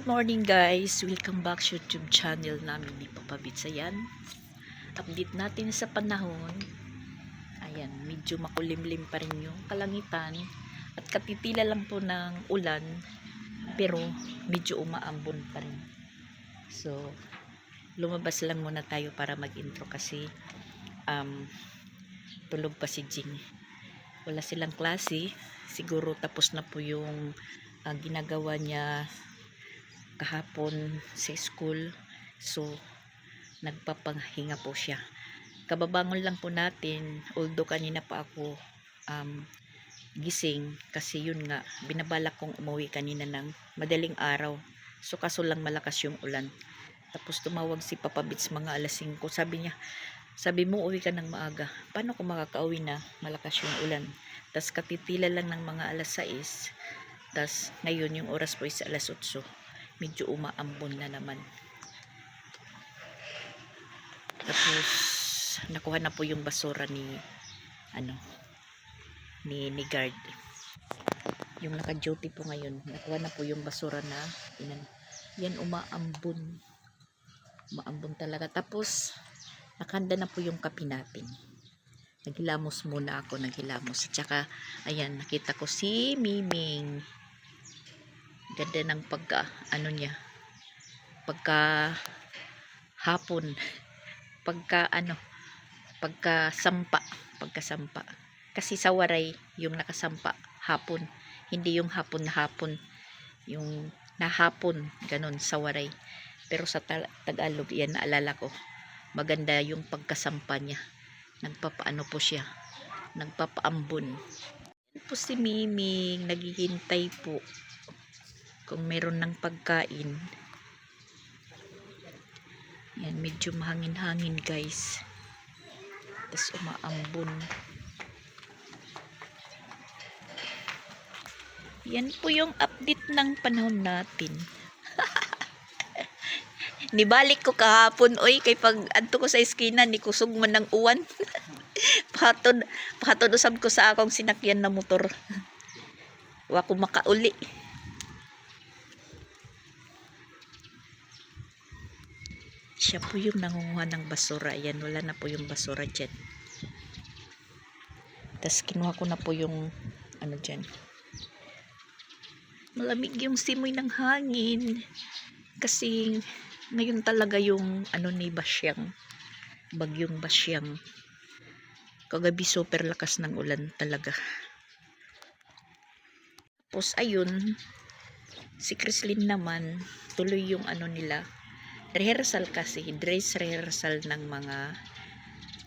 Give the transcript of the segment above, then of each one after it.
Good morning guys! Welcome back sa YouTube channel namin ni Papa Bitsayan. Update natin sa panahon. Ayan, medyo makulimlim pa rin yung kalangitan at katitila lang po ng ulan pero medyo umaambon pa rin. So, lumabas lang muna tayo para mag-intro kasi tulog pa si Jing. Wala silang klase. Siguro tapos na po yung ginagawa niya kahapon sa school, so nagpapahinga po siya. Kababangon lang po natin, although kanina pa ako gising kasi yun nga, binabalak kong umuwi kanina ng madaling araw, so kaso lang malakas yung ulan. Tapos tumawag si Papa Bits mga alas 5, sabi mo uwi ka ng maaga. Paano ko makakauwi na malakas yung ulan? Tas katitila lang ng mga alas 6, tas ngayon yung oras po is alas 8, medyo umaambon na naman. Tapos nakuha na po yung basura ni guard. Yung naka-duty po ngayon, nakuha na po yung basura na yan, umaambon talaga. Tapos nakahanda na po yung kape natin. Naghilamos muna ako, naghilamos. Tsaka ayan, nakita ko si Miming. Ganda ng pagka hapon, pagkasampa kasi sa Waray yung nakasampa hapon, hindi yung hapon na hapon, yung nahapon ganun sa Waray, pero sa Tagalog yan, naalala ko maganda yung pagkasampa niya, nagpapaano po siya, nagpapaambon po si Miming, naghihintay po kung meron ng pagkain. Yan, medyo mahangin-hangin guys, tapos umaambon. Yan po yung update ng panahon natin. Nibalik ko kahapon oy, kay pag adto ko sa eskina ni kusog man ng uwan. pahatod usab ko sa akong sinakyan na motor. Wa ko makauli. Siya po yung nangunguha ng basura. Ayan, wala na po yung basura dyan. Tapos kinuha ko na po yung dyan. Malamig yung simoy ng hangin. Kasi ngayon talaga yung ni Basyang. Bagyong Basyang. Kagabi super lakas ng ulan talaga. Tapos ayun, si Chrislyn naman, tuloy yung nila. Rehearsal kasi, dress rehearsal ng mga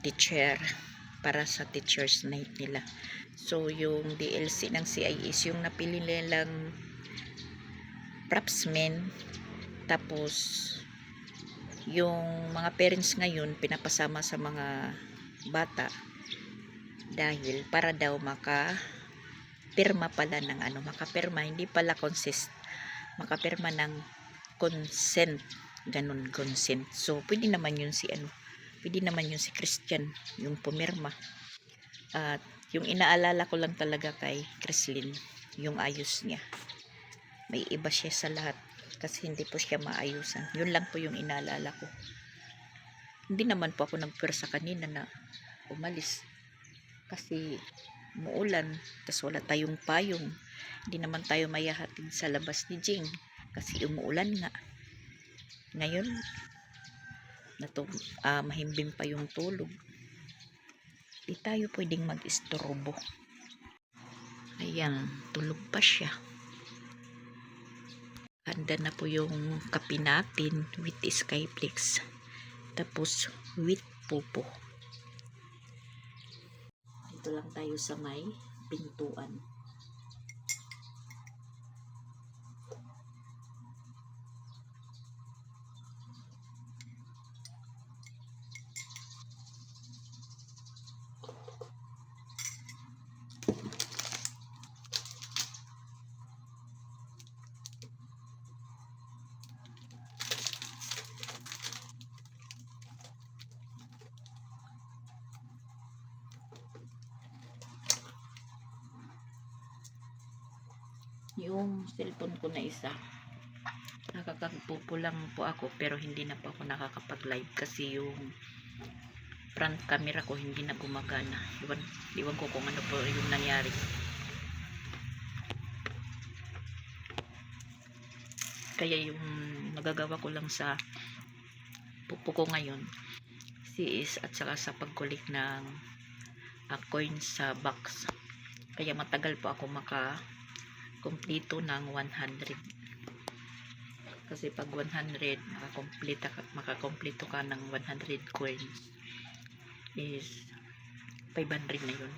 teacher para sa teachers night nila. So yung DLC ng CIS, yung napili nilang propsmen, tapos yung mga parents ngayon pinapasama sa mga bata dahil para daw makapirma pala ng makapirma, hindi pala makapirma ng consent, ganun, consent. So pwede naman yun si Christian yung pumirma. At yung inaalala ko lang talaga kay Chrislyn, yung ayos niya, may iba siya sa lahat kasi hindi po siya maayusan. Yun lang po yung inaalala ko. Hindi naman po ako nagpwersa kanina na umalis kasi muulan, tas wala tayong payong, hindi naman tayo mayahatid sa labas ni Jing kasi umuulan nga. Ngayon mahimbing pa yung tulog, di tayo pwedeng mag-istorbo. Ayan, tulog pa siya. Handa na po yung kape natin with Skyflakes, tapos with pupo. Dito lang tayo sa may pintuan. Yung cellphone ko na isa, Nakakagpupo lang po ako pero hindi na po ako nakakapag-live kasi yung front camera ko hindi na gumagana. Iwan ko kung ano po yung nangyari. Kaya yung nagagawa ko lang sa pupo ko ngayon is at saka sa pagkulik ng coins sa box. Kaya matagal po ako makakumpleto ng 100. Kasi pag 100 makakompleto ka ng 100 coins is 500 na yun.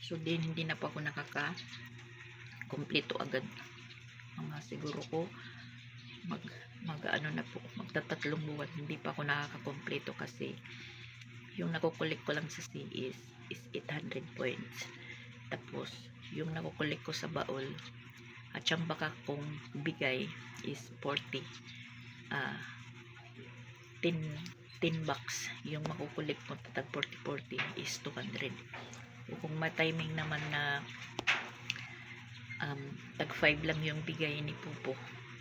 So hindi na po ako nakakakompleto agad. Mga siguro ko ano na po, magtatatlong buwan hindi pa ako nakakakompleto kasi yung nakukulik ko lang sa C is 800 points. Tapos yung nakukulik ko sa baul at siyang baka kong bigay is 40 10 bucks yung makukulik ko. Tag 40 is 200. Kung ma-timing naman na tag 5 lang yung bigay ni Pupo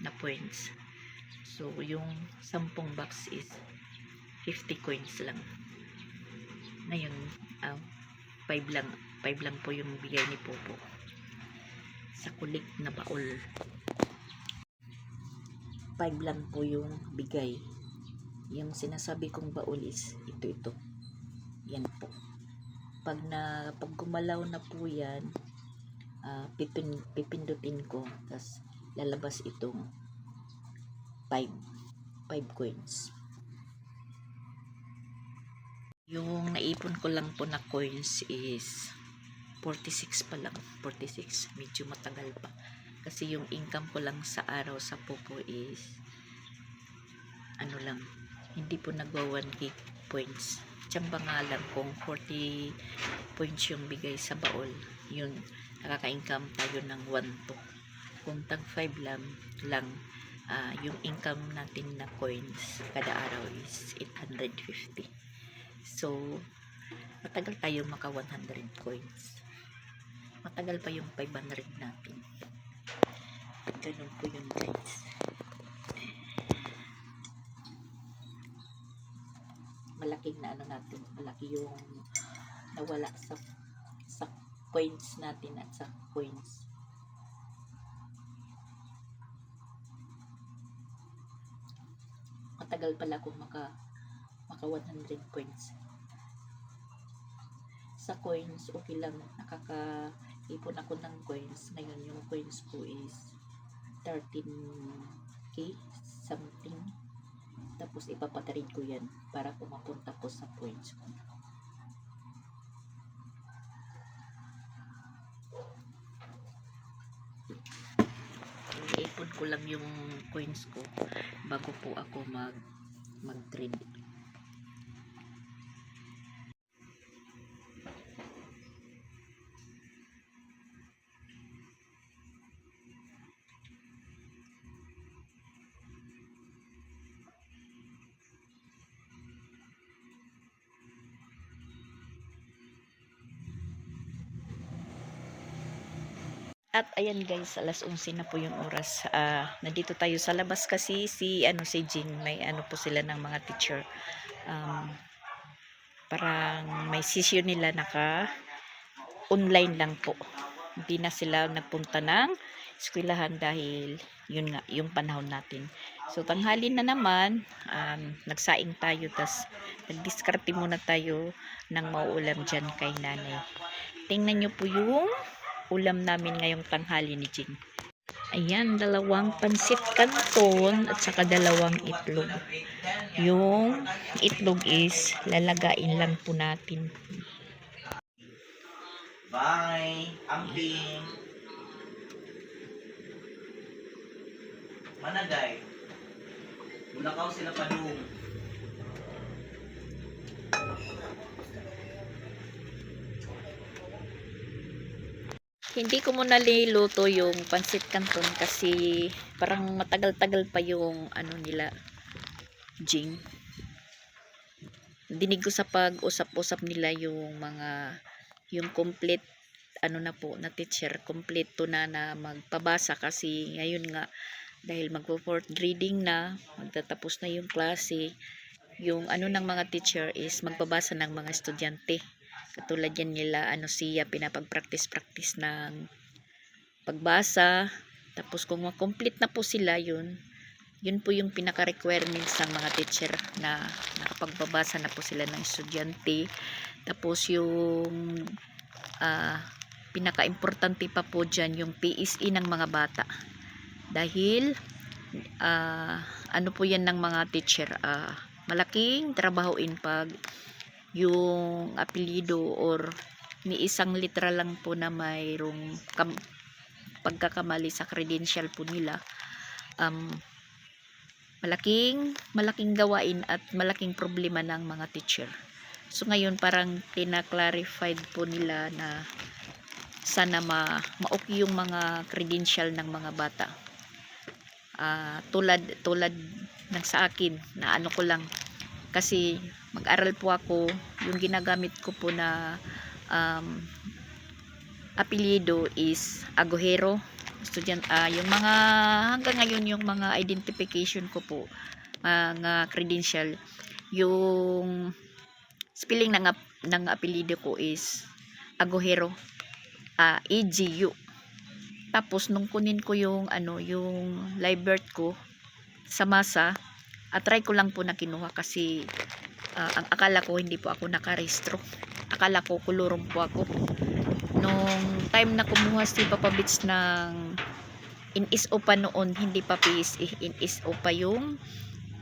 na points, so yung 10 box is 50 coins lang. Ngayon 5 lang po yung bigay ni Pupo sa kulik na baul. 5 lang po yung bigay. Yung sinasabi kong baul is ito yan po. Pag gumalaw na po yan, pipindutin ko, tas lalabas itong 5 coins. Yung naipon ko lang po na coins is 46 pa lang. 46, medyo matagal pa kasi yung income ko lang sa araw sa Pupo is ano lang, hindi po nagwa 1k points. Tsamba nga lang kung 40 points yung bigay sa baul, yun nakaka-income tayo ng 1 to. Kung tag 5 lang yung income natin na coins kada araw is 850. So matagal tayo maka 100 coins. Matagal pa yung 500 natin. Ganun po yun guys. Malaking na ano natin, malaki yung nawala sa coins natin at sa coins. Matagal pala kung maka 100 coins. Sa coins okay lang, nakakaipon ako ng coins. Ngayon yung coins ko is 13k something. Tapos ipapatarin ko yan para pumapunta ko sa points ko. Iipon ko lang yung coins ko bago po ako mag-trade. At ayan guys, alas 11 na po yung oras. Nandito tayo sa labas kasi si Jing, may po sila ng mga teacher. Parang may session nila online lang po. Hindi na sila nagpunta ng eskwelahan dahil yun nga, yung panahon natin. So tanghali na naman, nagsaing tayo, tas nagdiskarte muna tayo ng mauulam dyan kay nanay. Tingnan nyo po yung ulam namin ngayong tanghali ni Jing. Ayan, 2 pansit canton at saka 2 itlog. Yung itlog is lalagain lang po natin. Bye, amping. Managay. Bulakaw sila padung. Hindi ko muna niluto yung pansit canton kasi parang matagal-tagal pa yung nila Jing. Dinig ko sa pag-usap-usap nila yung complete na po na teacher, kompleto na magpabasa kasi ngayon nga dahil magpo-fourth grading na, magtatapos na yung klase. Yung ano ng mga teacher is magbabasa ng mga estudyante. Katulad yan nila, siya pinapag-practice ng pagbasa. Tapos kung ma-complete na po sila yun po yung pinaka-requirements ng mga teacher na nakapagbabasa na po sila ng estudyante. Tapos yung pinaka-importante pa po dyan yung PSE ng mga bata. Dahil ano po yan ng mga teacher, malaking trabahoin pag yung apelyido or ni isang litra lang po na mayroong pagkakamali sa credential po nila, malaking gawain at malaking problema ng mga teacher. So ngayon parang tina-clarified po nila na sana ma-okay yung mga credential ng mga bata. Tulad ng sa akin na ano ko lang, kasi mag-aral po ako, yung ginagamit ko po na apelyido is Aguero yung mga hanggang ngayon yung mga identification ko po, mga credential, yung spelling ng apelyido ko is Aguero, AGU. Tapos nung kunin ko yung yung live birth ko sa masa, try ko lang po na kinuha kasi ang akala ko hindi po ako nakarehistro. Akala ko kulurong po ako. Nung time na kumuha si Papa Bits ng NSO pa noon, hindi pa PSE, NSO pa yung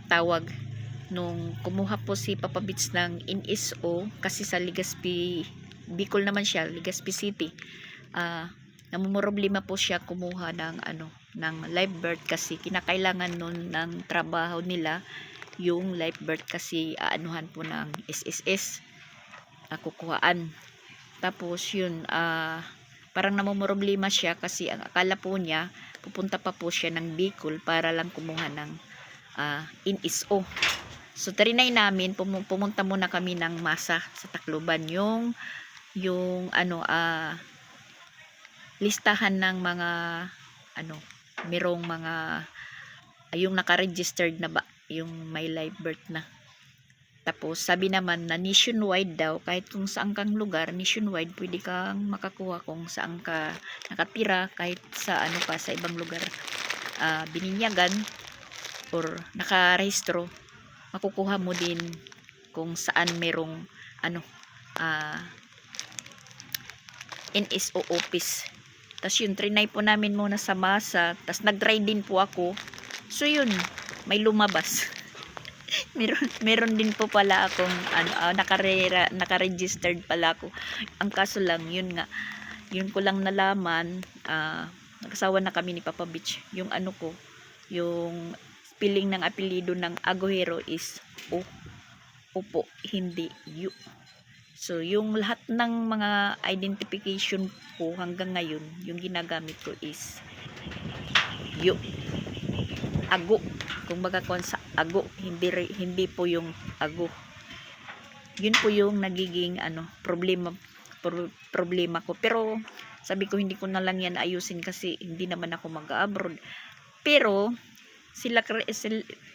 tawag. Nung kumuha po si Papa Bits ng NSO, kasi sa Legazpi, Bicol naman siya, Legazpi City, namumroblema po siya kumuha ng ng live birth kasi kinakailangan nun ng trabaho nila yung live birth kasi aanuhan po ng SSS, kukuhaan. Tapos yun, parang namumroblema siya kasi ang akala po niya pupunta pa po siya ng Bicol para lang kumuha ng NSO. So trinay namin, pumunta muna kami ng masa sa Tacloban, yung listahan ng mga merong mga yung naka-registered na ba, yung may live birth na. Tapos sabi naman na nationwide daw, kahit kung saan kang lugar, nationwide pwede kang makakuha kung saan ka nakatira, kahit sa sa ibang lugar bininyagan or nakarehistro, makukuha mo din kung saan merong NSO office. Tas yun, trinay po namin muna sa masa, tas nag-try din po ako. So yun, may lumabas. meron din po pala akong naka-registered pala ako. Ang kaso lang, yun ko lang nalaman, nagkasawa na kami ni Papa Beach. Yung yung spelling ng apelyido ng Aguero is Opo, hindi U. So, yung lahat ng mga identification ko hanggang ngayon, yung ginagamit ko is U. Ago. Kung baga sa ago, hindi po yung ago. Yun po yung nagiging problema ko. Pero sabi ko hindi ko na lang yan ayusin kasi hindi naman ako mag-abroad. Pero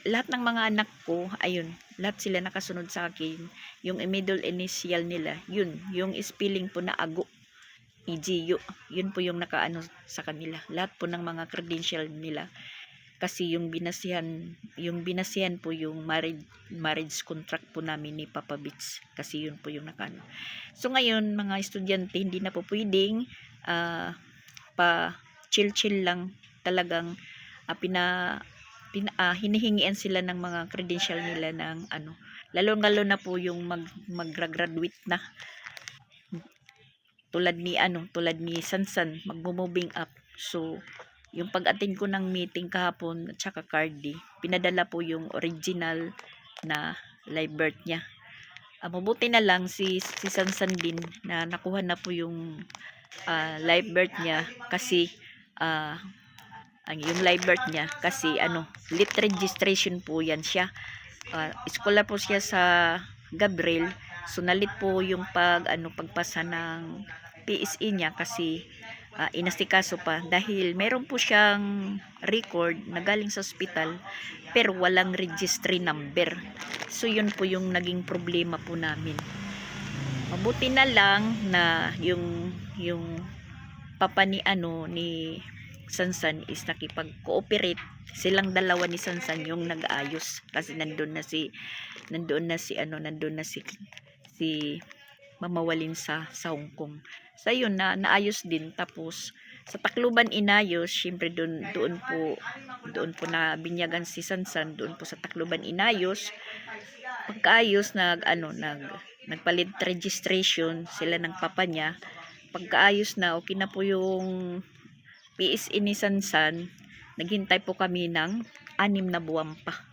lahat ng mga anak ko, ayun, lahat sila nakasunod sa akin. Yung middle initial nila, yun, yung spelling po na ago, EGU, yun po yung nakaano sa kanila. Lahat po ng mga credential nila. Kasi yung binasihan po yung marriage contract po namin ni Papa Bits. Kasi yun po yung nakaano. So ngayon, mga estudyante, hindi na po pwedeng pa chill lang, talagang hinihingian sila ng mga credential nila ng lalo na po yung mag-graduate na, tulad ni Sansan, magmo-moving up. So yung pag-attend ko ng meeting kahapon at saka Cardi, pinadala po yung original na live birth niya. Mabuti na lang si Sansan din na nakuha na po yung live birth niya kasi yung live birth niya kasi late registration po yan siya. Scholar po siya sa Gabriel, so nalit po yung pagpasa ng PSE niya kasi inasikaso pa dahil meron po siyang record na galing sa ospital pero walang registry number. So yun po yung naging problema po namin. Mabuti na lang na yung papa ni Sansan is nakipag-cooperate. Silang dalawa ni Sansan yung nag-ayos kasi nandun na si Mama Walin sa Hong Kong. So yun na naayos din, tapos sa Tacloban inayos, syempre doon po na binyagan si Sansan, doon po sa Tacloban inayos. Pagkaayos nagpalit registration sila ng papa niya. Pagkaayos na okay na po yung PSE ni Sansan, naghintay po kami ng 6 na buwan pa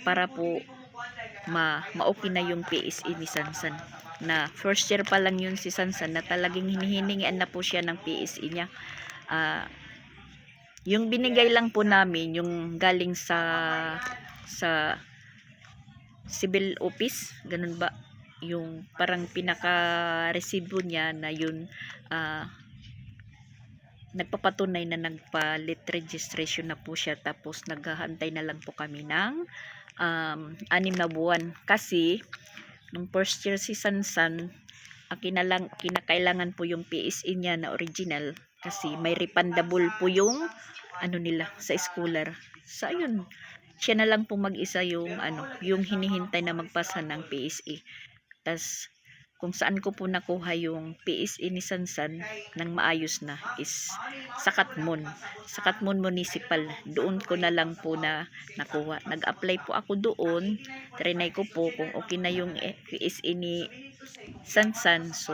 para po ma-okay na yung PSE ni Sansan. Na first year pa lang yun si Sansan na talagang hinihingian na po siya ng PSE niya. Yung binigay lang po namin yung galing sa civil office, ganun ba? Yung parang pinaka-resibo niya na yun, nagpapatunay na nagpalit registration na po siya, tapos naghahantay na lang po kami ng 6 na buwan kasi nung first year si Sansan, kinakailangan po yung PSE niya na original kasi may refundable po yung nila sa scholar. So ayun, siya na lang po mag-isa yung hinihintay na magpasa ng PSE. Tas kung saan ko po nakuha yung PSE ni Sansan nang maayos na is sa Katmon Municipal. Doon ko na lang po na nakuha. Nag-apply po ako doon. Trinay ko po kung okay na yung PSE ni Sansan. So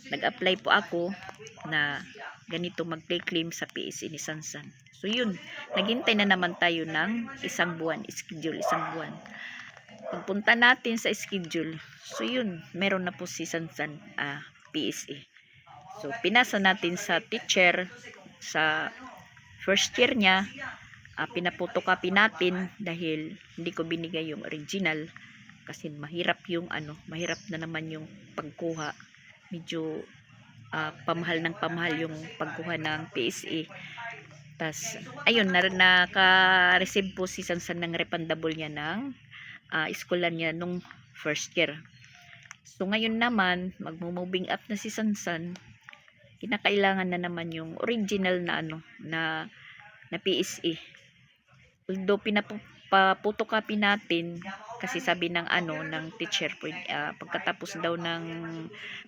nag-apply po ako na ganito mag-claim sa PSE ni Sansan. So yun, naghintay na naman tayo ng isang buwan, schedule isang buwan. Pagpunta natin sa schedule, so yun, meron na po si Sansan PSE. So pinasa natin sa teacher sa first year niya, pinapotocopy natin dahil hindi ko binigay yung original kasi mahirap na naman yung pagkuha. Medyo pamahal yung pagkuha ng PSE. Tas ayun, naka-receive po si Sansan ng refundable niya ng eskwelahan niya nung first year. So ngayon naman, magmo-moving up na si Sansan, kinakailangan na naman yung original na PSE. Although pinapotocopy natin kasi sabi ng teacher, pagkatapos daw ng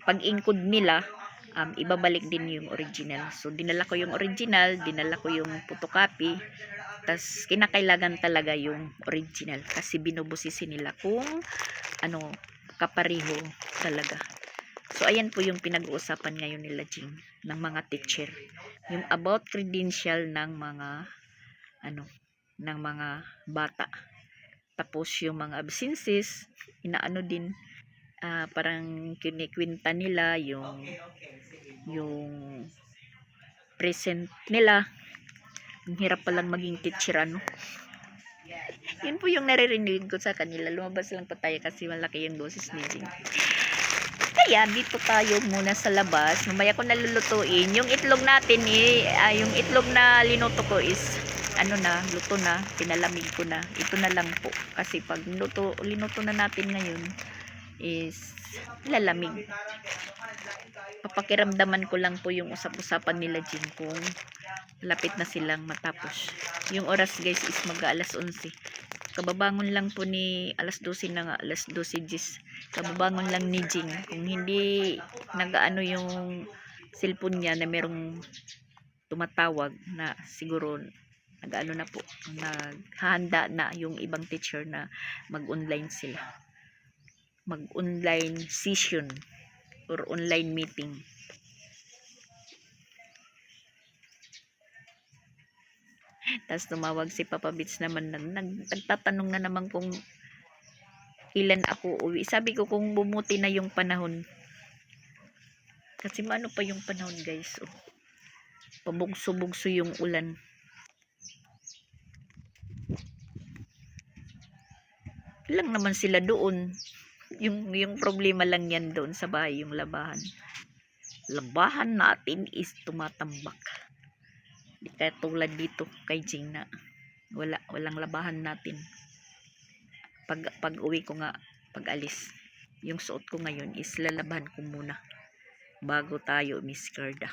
pag-include nila, ibabalik din yung original. So dinala ko yung original, dinala ko yung photocopy. Tas kinakailangan talaga yung original kasi binubusisi nila kung kapareho talaga. So ayan po yung pinag-uusapan ngayon nila Jing ng mga teacher, yung about credential ng mga bata. Tapos yung mga absences din, parang kinikwenta nila yung present nila. Ang hirap palang maging teacher Yun po yung naririnig ko sa kanila. Lumabas lang po tayo kasi malaki yung boses ni Jing. Kaya dito tayo muna sa labas. Mamaya ko nalulutuin. Yung itlog natin yung itlog na linuto ko is luto na. Pinalamig ko na. Ito na lang po. Kasi pag linuto na natin ngayon is lalamig. Papakiramdaman ko lang po yung usap-usapan nila Jing kung lapit na silang matapos. Yung oras guys is mag-alas 11. Kababangon lang po ni alas 12 na nga, alas 12:10. Kababangon lang ni Jing. Kung hindi yung cellphone niya na merong tumatawag na siguro na po, naghahanda na yung ibang teacher na mag-online sila. Mag-online session or online meeting. Tapos tumawag si Papa Bits naman, nagtatanong na naman kung ilan ako uwi. Sabi ko kung bumuti na yung panahon. Kasi maano pa yung panahon guys. Pabugso-bugso yung ulan. Lang naman sila doon. Yung problema lang yan doon sa bahay, yung labahan. labahan natin is tumatambak. Di kaya tulad dito kay Jing na walang labahan natin. Pag uwi ko nga, pag alis, yung suot ko ngayon is lalabahan ko muna bago tayo Miss Carda.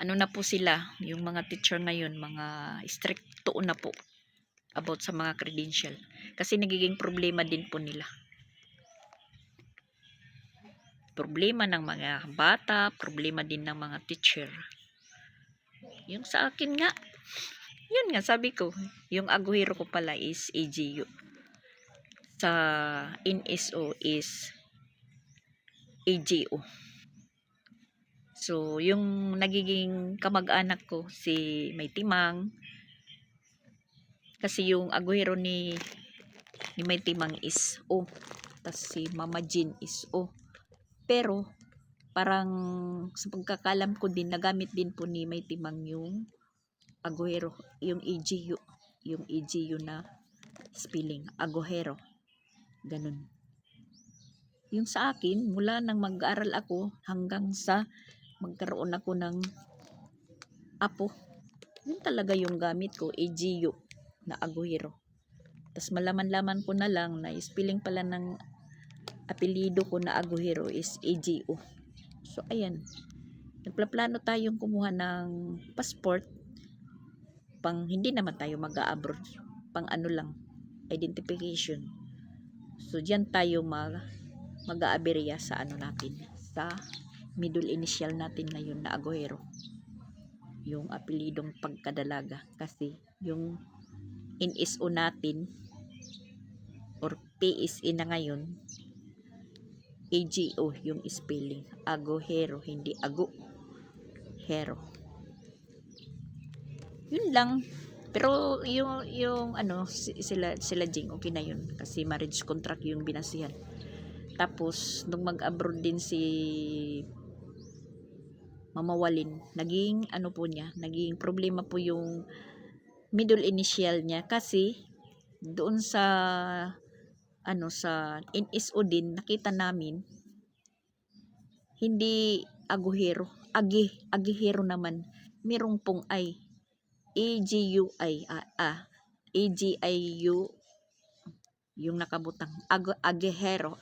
Ano na po sila, yung mga teacher ngayon, mga stricto na po about sa mga credential. Kasi nagiging problema din po nila. Problema ng mga bata, problema din ng mga teacher. Yung sa akin nga, yun nga sabi ko, yung aguhero ko pala is AGU. Sa NSO is AGO. So, yung nagiging kamag-anak ko, si May Timang, kasi yung aguhero ni May Timang is O. Tapos si Mama Jean is O. Pero, parang sa pagkakalam ko din, nagamit din po ni May Timang yung aguhero, yung AGU. Yung AGU na spelling, aguhero. Ganun. Yung sa akin, mula nang mag-aaral ako hanggang sa magkaroon ako ng apo, yun talaga yung gamit ko, AGU na aguhero. Tapos malaman-laman ko na lang na spelling pala ng apelido ko na aguhero is AGO. So ayan, nagplaplano tayong kumuha ng passport pang hindi naman tayo mag-a-abroad, pang ano lang, identification. So diyan tayo mag-aaberya sa ano natin, sa middle initial natin ngayon na aguhero, yung apelidong pagkadalaga. Kasi yung NSO natin or PSE na ngayon, AGO yung spelling, aguhero, hindi aguhero. Yun lang. Pero yung ano sila Jing, okay na yun kasi marriage contract yung binasihan. Tapos nung mag-abroad din si Mama Walin, naging ano po niya, naging problema po yung middle initial niya kasi doon sa ano sa NSO din nakita namin hindi aguhero, agihero naman. Merong pong ay AGUI AGIU yung nakabutang agihero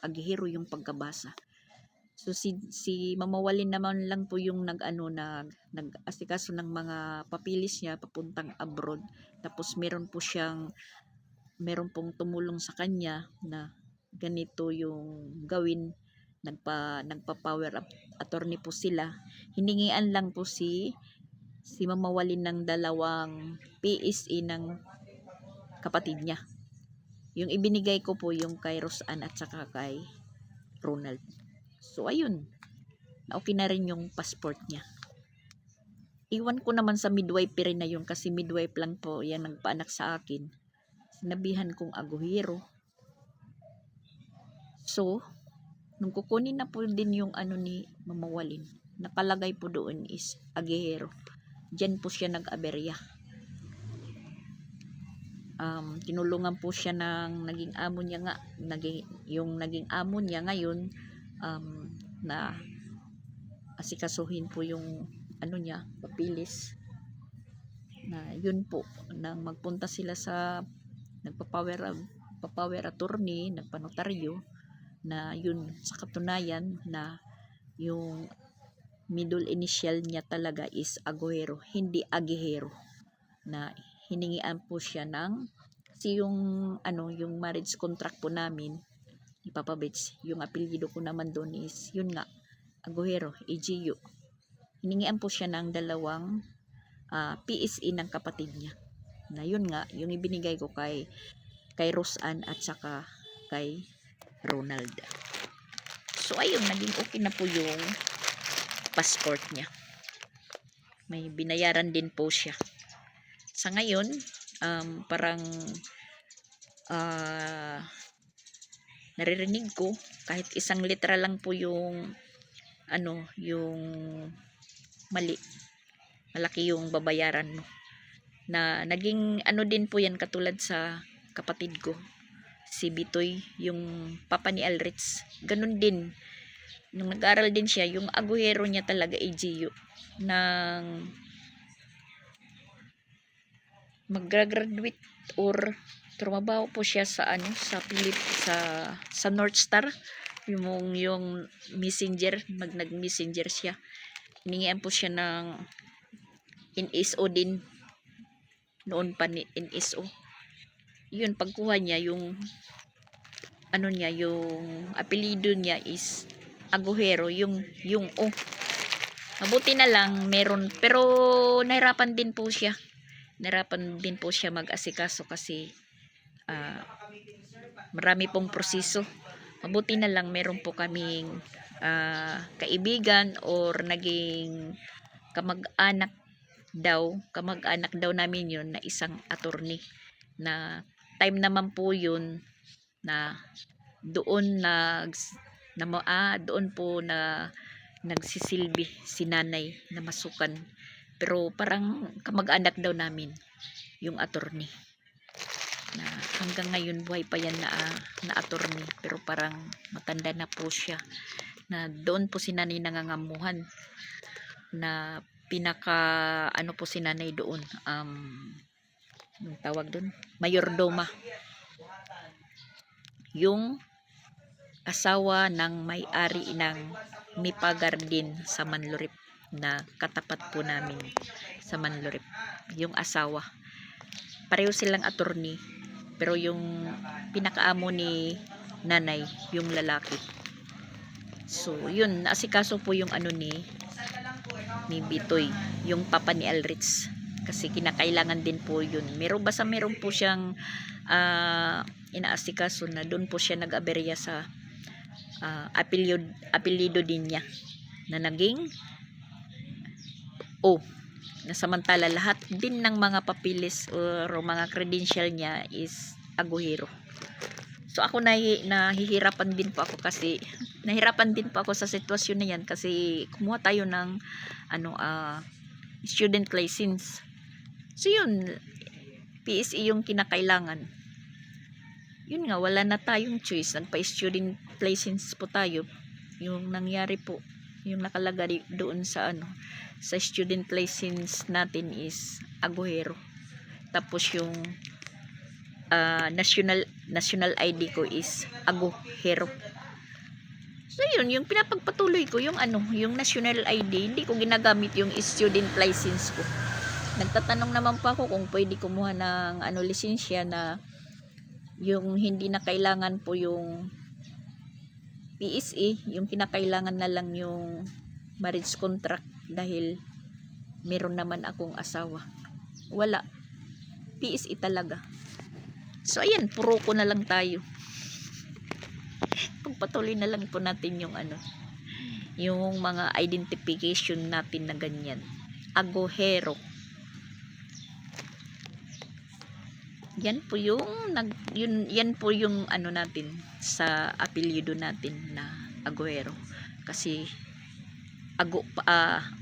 yung pagkabasa. So si Mamawalin naman lang po yung nag-asikaso ng mga papilis niya papuntang abroad. Tapos meron pong tumulong sa kanya na ganito yung gawin. Nagpa power up attorney po sila. Hiningian lang po si Mamawalin ng 2 PSE ng kapatid niya. Yung ibinigay ko po yung kay Rosan at saka kay Ronald. So ayun, okay na rin yung passport niya. Iwan ko naman sa midwifery na yun kasi midwife lang po yan nagpaanak sa akin. Sinabihan kong aguhero. So, nung kukunin na po din yung ano ni Mamawalin, nakalagay po doon is agihero. Diyan po siya nag-aberya. Tinulungan po siya ng naging amo niya nga, yung naging amo niya ngayon, na asikasuhin po yung ano niya, papilis. Na yun po, nang magpunta sila sa nagpa-power attorney, nagpanotaryo, na yun sa katunayan na yung middle initial niya talaga is aguhero, hindi agihero. Na hiningian po siya ng kasi yung marriage contract po namin ipapabits, yung apelyido ko naman doon is yun nga aguhero, AGU. Hiningian po siya ng 2 PSE ng kapatid niya na yun nga yung ibinigay ko kay Rosan at saka kay Ronald. So ayun, naging okay na po yung passport niya. May binayaran din po siya. Sa ngayon, parang naririnig ko kahit isang litra lang po yung yung mali. Malaki yung babayaran mo. na naging ano din po yan katulad sa kapatid ko, si Bitoy, yung papa ni Alrich. Ganun din. Nung nag-aral din siya, yung aguhero niya talaga AGU nang mag-graduate or trumabaho po siya sa ano sa North Star, yung messenger, nag-messenger siya. Hiningian po siya ng NSO din noon pa, ni NSO. Yun, pagkuha niya yung ano niya, yung apelyido niya is Aguero, yung O. Mabuti na lang meron, pero nahirapan din po siya. Nahirapan din po siya mag-asikaso kasi marami pong proseso. Mabuti na lang meron po kaming kaibigan or naging kamag-anak daw namin yun na isang attorney, na time naman po yun na doon doon po na nagsisilbi si nanay na masukan, pero parang kamag-anak daw namin yung attorney, na hanggang ngayon buhay pa yan na attorney, pero parang matanda na po siya, na doon po si nanay nangangamuhan, na pinaka ano po si nanay doon, yung tawag doon, mayordoma, yung asawa ng may-ari ng Mipa Garden sa Manlurip, na katapat po namin sa Manlurip, yung asawa. Pareho silang attorney, pero yung pinakaamo ni nanay yung lalaki. So yun, naasikaso po yung ano ni Bitoy, yung papa ni Alrich, kasi kinakailangan din po yun. Meron po siyang inaasikaso na doon po siya nag-aberya sa apelyido din niya na naging O, na samantala lahat din ng mga papilis or mga credential niya is Aguero. So ako nahihirapan din po ako kasi nahirapan din po ako sa sitwasyon na yan, kasi kumuha tayo ng student license. So yun, PSE yung kinakailangan. Yun nga, wala na tayong choice, nagpa-student license po tayo. Yung nangyari po, yung nakalagay doon sa sa student license natin is Aguero. Tapos yung national ID ko is Aguero. So yun, yung pinapagpatuloy ko yung yung national ID, hindi ko ginagamit yung student license ko. Nagtatanong naman pa ako kung pwede kumuha ng lisensya na yung hindi na kailangan po yung PSE, yung kinakailangan na lang yung marriage contract, dahil meron naman akong asawa. Wala, PSE talaga. So ayan, puro ko na lang tayo. Pagpatuloy na lang po natin yung yung mga identification natin na ganyan. Aguero. Yan po yung yan po yung natin sa apelyido natin na Aguero, kasi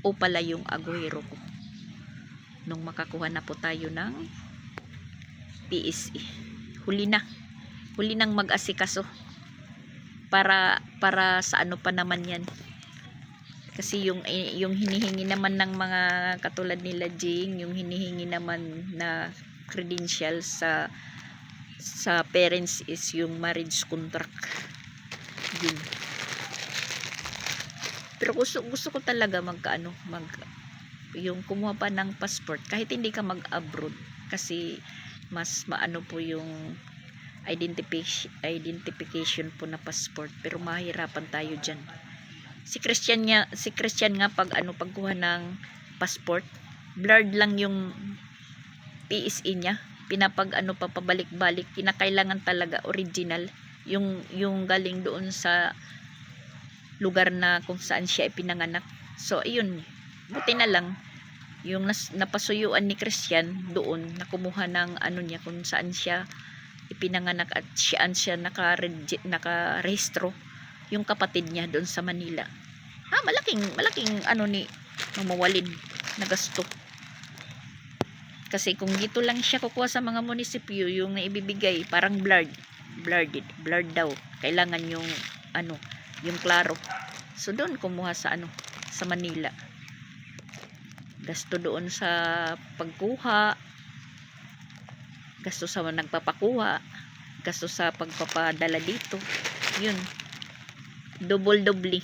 o pala yung Aguero ko nung makakuha na po tayo ng PSE. Huli nang mag-asikaso para sa pa naman yan, kasi yung hinihingi naman ng mga katulad nila Jing, yung hinihingi naman na credential sa parents is yung marriage contract. Yun. Pero gusto ko talaga yung kumuha pa ng passport kahit hindi ka mag-abroad, kasi mas maano po yung identification po na passport, pero mahirapan tayo diyan. Si Christian nga pagkuha ng passport, blurred lang yung PSE niya, pabalik-balik, kinakailangan talaga original, yung galing doon sa lugar na kung saan siya ipinanganak. So ayun, buti na lang yung napasuyuan ni Christian doon, nakumuha ng niya kung saan siya ipinanganak at saan siya nakarehistro, yung kapatid niya doon sa Manila. Malaking ni mamawalin na gasto. Kasi kung dito lang siya kukuha sa mga munisipyo, yung naibibigay, parang blurred daw. Kailangan yung, ano, yung klaro. So, doon kumuha sa, sa Manila. Gasto doon sa pagkuha, gasto sa nagpapakuha, gasto sa pagpapadala dito. Yun. Double-doble.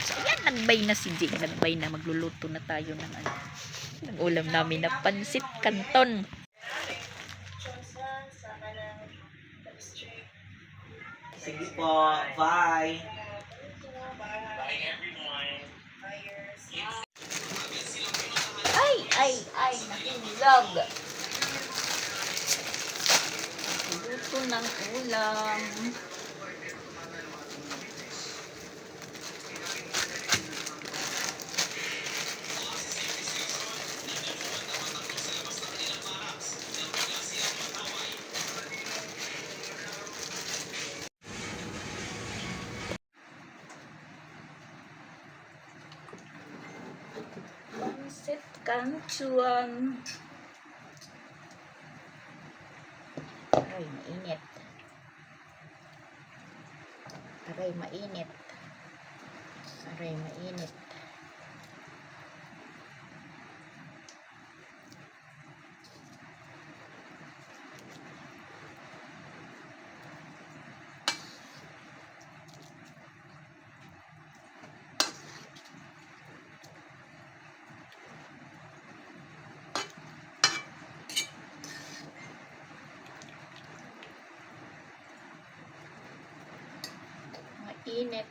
So, ayan, nagbay na si Jing. Nagbay na. Magluluto na tayo ng ng ulam namin na pansit canton. Sige po. Bye. Ay, nakilog. Luto ng ulam. Pansit canton. Aray, mainit. Aray, mainit. Aray, mainit.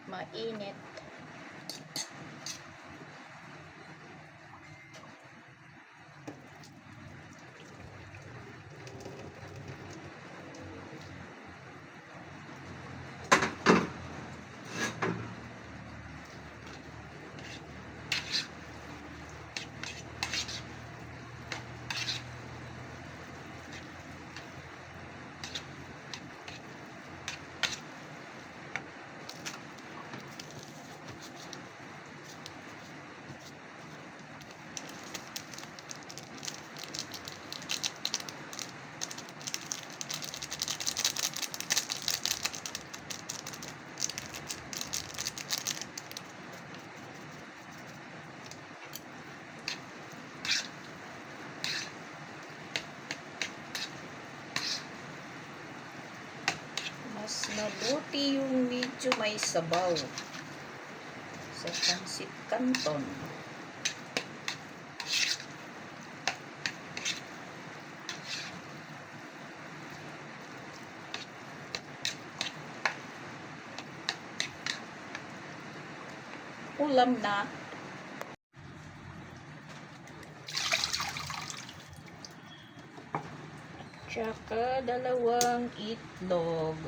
Mainit. Mas mabuti yung medyo may sabaw sa pansit canton. Ulam na. Tsaka 2 itlog.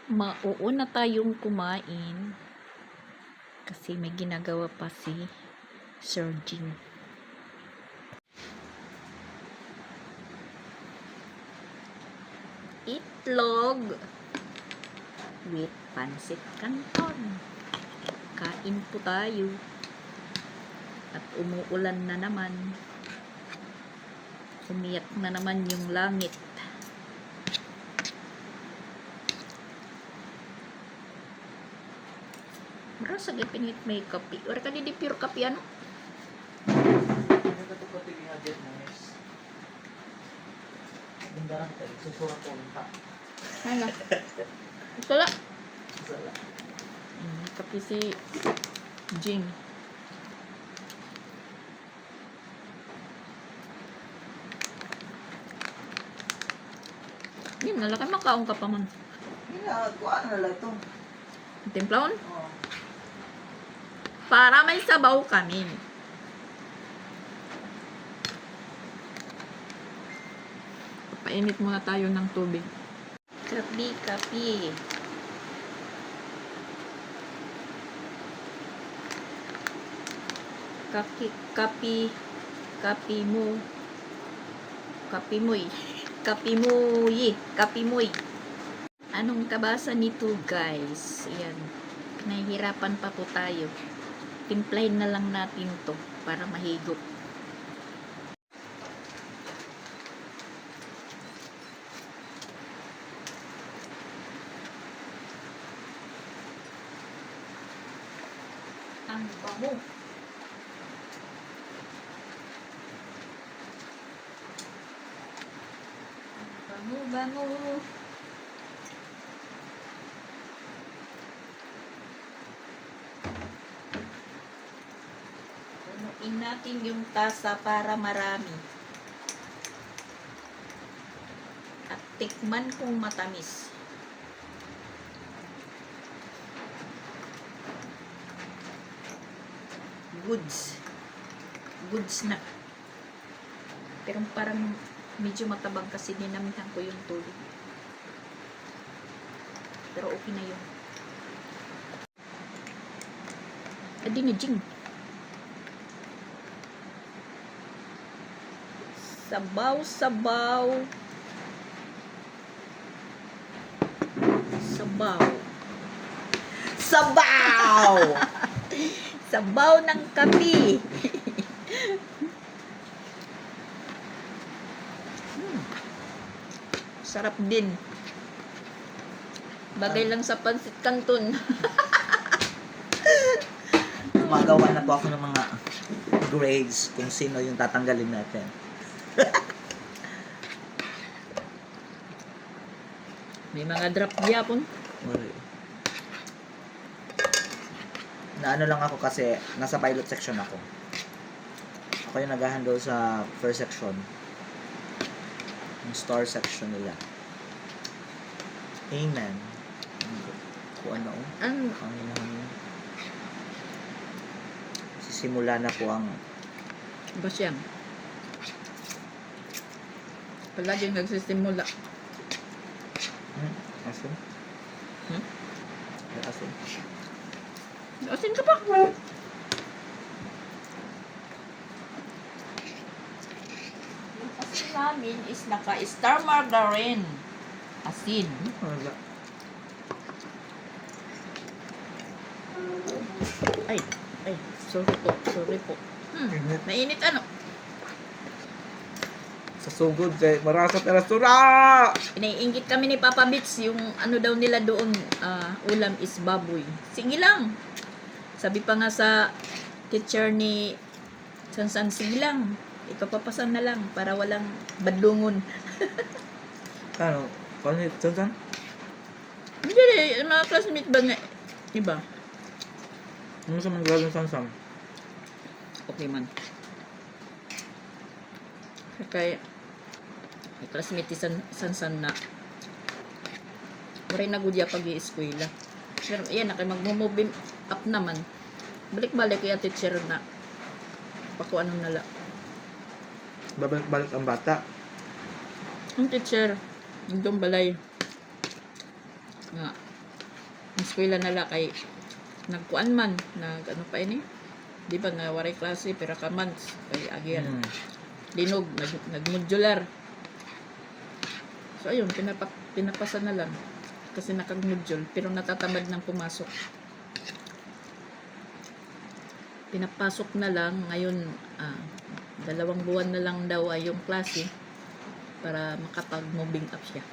Mauuna tayong kumain kasi may ginagawa pa si Sir Jing. Itlog with pansit canton. Kain po tayo. At umuulan na naman. Umiyak na naman yung langit. Marasa gay pinit may kape. Ora ka di pure kape ano? Ano ka ito kapag nga dyan mo, miss? Bundaran tayo. Susura ko unta. Ano? Sala. Sala. Kape si Jing. Yun, nalaki makaong ka pa man. Kuhaan na lang ito. Timplaon? Oo. Para may sabaw kami. Painit muna tayo ng tubig. Kapi, kapi. Kapi, kapi mo. Kapimoy. Kapimoy. Kapimoy. Anong kabasa nito, guys? Ayan. Nahihirapan pa po tayo. Timplahin na lang natin to para mahigop. Ang bango. Bango, bango. Punuin natin yung tasa para marami. At tikman kung matamis. Goods. Goods na. Pero parang medyo matabang kasi dinamihan ko yung tubig. Pero okay na yun. Adi na Jing. Sabaw, sabaw. Sabaw. Sabaw! Sabaw ng kape. Sarap din. Bagay lang sa pansit canton. Gumagawa na po ako ng mga grades kung sino yung tatanggalin natin. May mga drop yapon. Na ano lang ako kasi nasa pilot section ako. Ako yung nag-handle sa first section. Yung star section nila. Amen. Kung ano. Ano? Ang hinahangin. Sisimula na po ang Ba siyang? Palaging nagsisimula. asin. Hmm? Asin. Asin ka pa. Yung asin namin is naka-star margarine. Asin. Wala. Ay, sorry po. Init. Mainit ano? Sa sugod kay marasa pero sura. Iniinggit kami ni Papa Bits yung ano daw nila doon, ulam is baboy. Sige lang. Sabi pa nga sa teacher ni Sansan, sige lang. Ipapapasan na lang para walang badlungon. Ano? Panit san? Hindi, mga classmate ba nga? Iba? Ano sa mga galing san? Okay man. Kaya, may classmate ni Sansan na waray na gudya pag i-eskwela. Pero yan, mag-move up naman. Balik-balik kaya teacher na pakuan ng nala. Babalik ang bata. Ang teacher, yung balay nga, ang eskwela nala kay nagkuan man, ano pa ini? Di ba nga waray klase, pero ka months, kay agyan. Linog, nag-modular. So ayun, pinapasa na lang. Kasi nakag-module, pero natatamad ng pumasok. pinapasok na lang ngayon. 2 buwan na lang daw ay yung klase para makapag-moving up siya.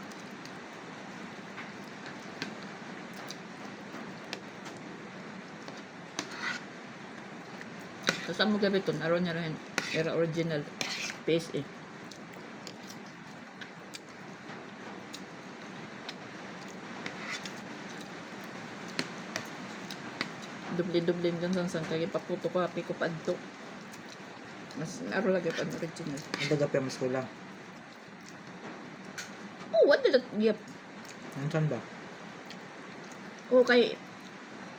Tapos ang mga ito, naroon niya rin era original PSA. Dubli-dublin dyan sang kaya paputo ko, happy ko pa adto. Mas naro lagi pa ang original. Ang dagapi mas kulang. Oh, what did that? Yep. Ano ba? Okay.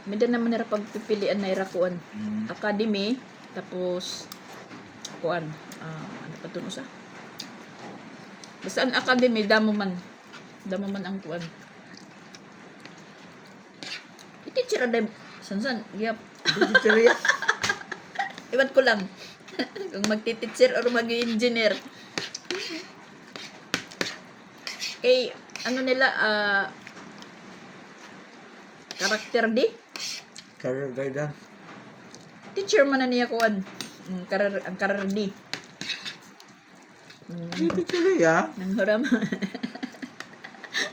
May din naman nila pagpipilian na irakuan. Academy, tapos kuan. Ano pa ito sa? Basta ang academy, damo man ang kuan. Teacher na sansan, yep. Teacher ya. Iwan ko lang. Kung magti-teacher or mag-engineer. Eh, ano nila, karakter di? Career guide. Teacher man na niya kuan. Ang karar di. Teacher ya. Nang haram.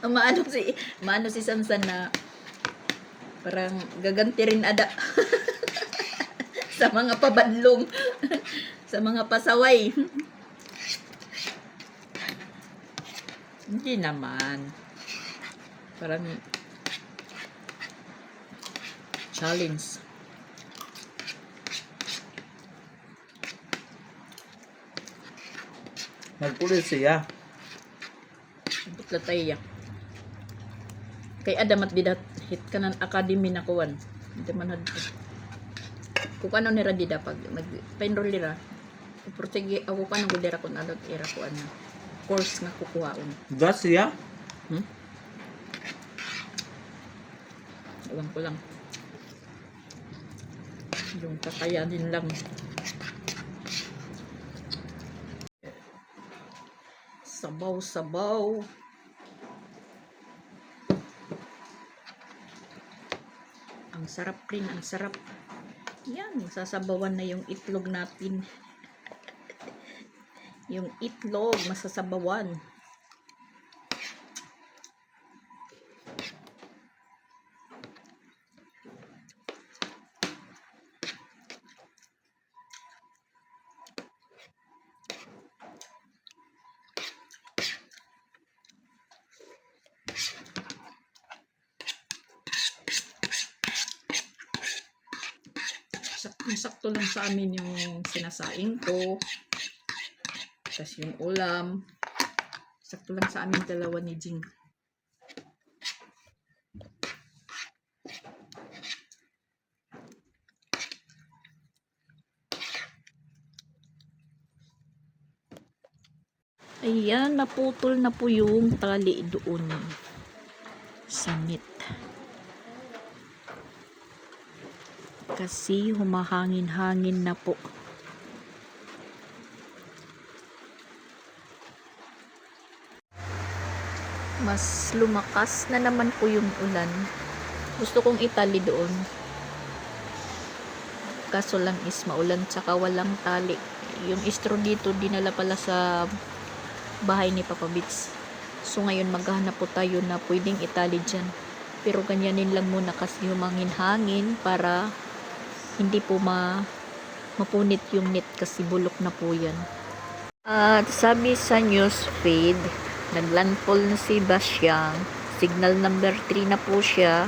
Maano si Sansan na parang gaganti rin ada. Sa mga pabadlong. Sa mga pasaway. Hindi naman. Parang challenge. Nagpulit siya. Butlatay ya. Kay Adamat didat hit kanan academy na kuwan. Hindi man had. Kung ano nira dida pag nag-enroll nira. Portigi ako pa nang gudera kun adot era ko ano. Course nga kukuhaon. Gas siya. Ewan ko lang. Yung kakayanin lang. Sabaw-sabaw. Ang sarap rin, ang sarap. Yan, masasabawan na yung itlog natin. Yung itlog, masasabawan. Sakto lang sa amin yung sinasaing ko. Tapos yung ulam. Sakto lang sa amin dalawa ni Jing. Ayan, naputol na po yung tali doon sa meat. Kasi humahangin-hangin na po. Mas lumakas na naman po yung ulan. Gusto kong itali doon. Kaso lang is maulan tsaka walang tali. Yung straw dito dinala pala sa bahay ni Papa Bits. So ngayon maghahanap po tayo na pwedeng itali dyan. Pero ganyanin lang muna kasi humangin-hangin para hindi po mapunit yung net kasi bulok na po yan. At sabi sa newsfeed, naglandfall na si Basyang. Signal number 3 na po siya.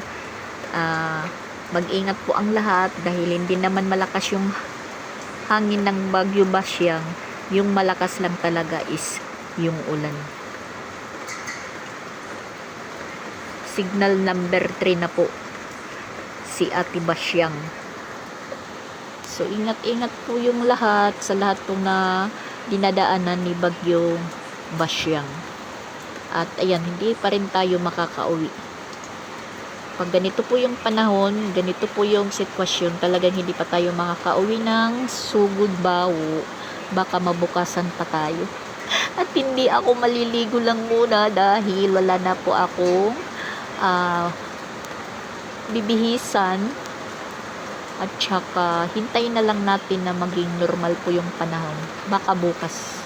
Mag-ingat po ang lahat dahil hindi naman malakas yung hangin ng Bagyo Basyang. Yung malakas lang talaga is yung ulan. Signal number 3 na po si Ate Basyang. So, ingat-ingat po yung lahat sa lahat po na dinadaanan ni Bagyo Basyang. At ayan, hindi pa rin tayo makakauwi. Pag ganito po yung panahon, ganito po yung sitwasyon, talagang hindi pa tayo makakauwi ng sugod bawo. Baka mabukasan pa tayo. At hindi ako maliligo lang muna dahil wala na po akong bibihisan. At saka, hintayin na lang natin na maging normal po yung panahon. Baka bukas.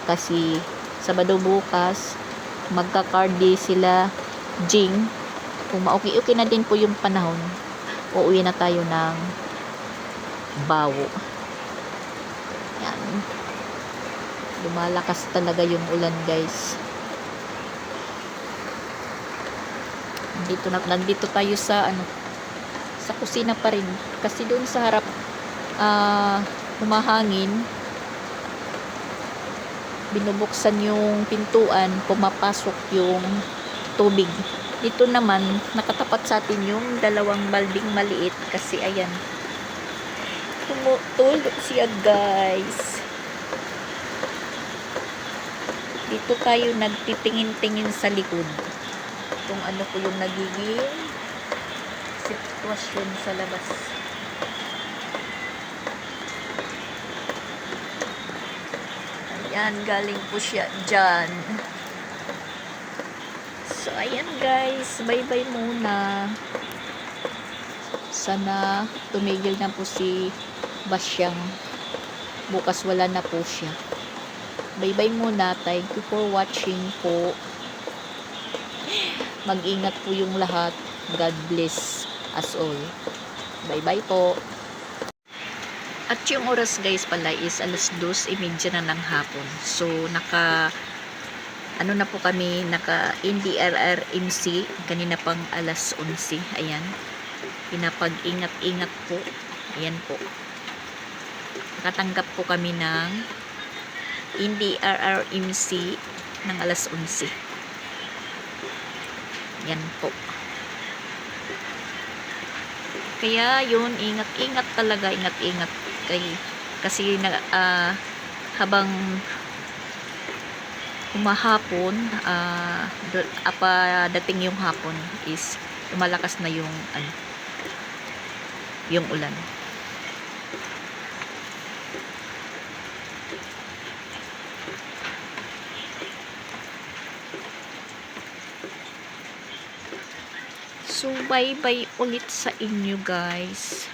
Kasi, Sabado bukas, magka-car day sila, Jing. Kung ma-okay na din po yung panahon, uuwi na tayo ng Bawo. Yan. Lumalakas talaga yung ulan, guys. Nandito tayo sa sa kusina pa rin kasi doon sa harap humahangin, binubuksan yung pintuan, pumapasok yung tubig. Dito naman nakatapat sa atin yung dalawang balding maliit kasi ayan, tumutulog siya, guys. Dito tayo nagtitingin-tingin sa likod kung ano po yung nagiging sitwasyon sa labas. Ayan, galing po siya dyan. So, ayan, guys, bye-bye muna. Sana tumigil na po si Basyang. Bukas wala na po siya. Bye-bye muna. Thank you for watching po. Mag-ingat po yung lahat. God bless us all. Bye-bye po. At yung oras, guys, pala is 2:30 na ng hapon. So, na po kami, NDRRMC. Kanina pang 11:00. Ayan. Pinapag-ingat-ingat po. Ayan po. Nakatanggap po kami ng NDRRMC ng 11:00. Yan po. Kaya yun, ingat-ingat talaga, ingat-ingat kasi habang humahapon, dating yung hapon is lumalakas na yung ulan. So, bye-bye ulit sa inyo, guys.